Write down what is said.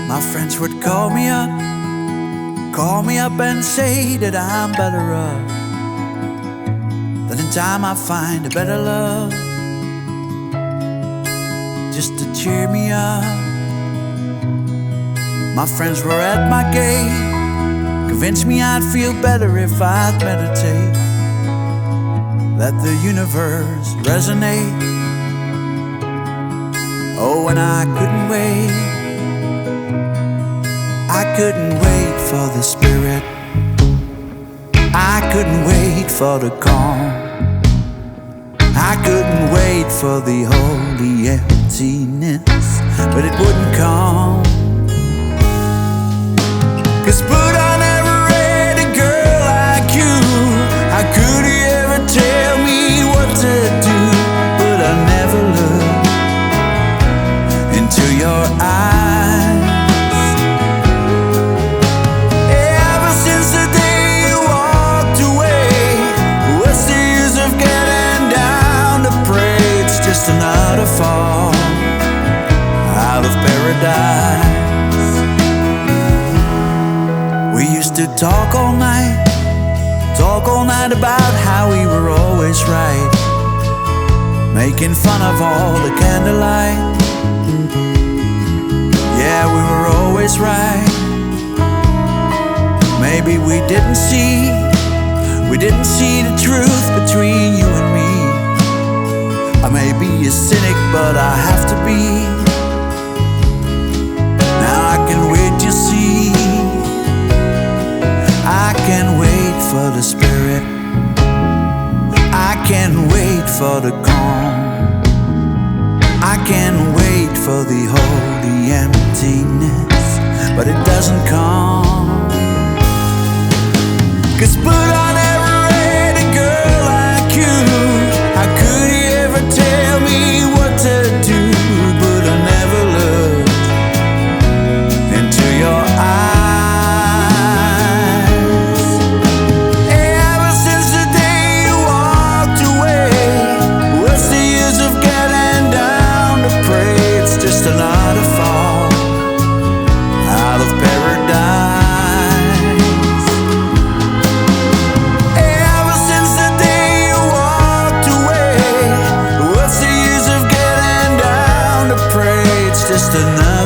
My friends would call me up and say that I'm better off, that in time I find a better love, just to cheer me up. My friends were at my gate, convinced me I'd feel better if I'd meditate, let the universe resonate. Oh, and I couldn't wait, I couldn't wait for the spirit, I couldn't wait for the calm, I couldn't wait for the holy emptiness, but it wouldn't come. 'Cause Buddha never read a girl like you. How could he ever tell me what to do? But I never looked into your eyes. Ever since the day you walked away, what's the use of getting down to pray? It's just another fall out of paradise. We used to talk all night about how we were always right, making fun of all the candlelight. Yeah, we were always right. Maybe we didn't see the truth between you and me. I may be a cynic, but I have to be. Now I can wait to see, I can't wait for the spirit, I can't wait for the calm, I can't wait for the holy emptiness, but it doesn't come. 'Cause Buddha never read a girl like you. How could he ever tell me what to do? But I never looked into your eyes. Another fall out of paradise. Ever since the day you walked away, what's the use of getting down to pray? It's just another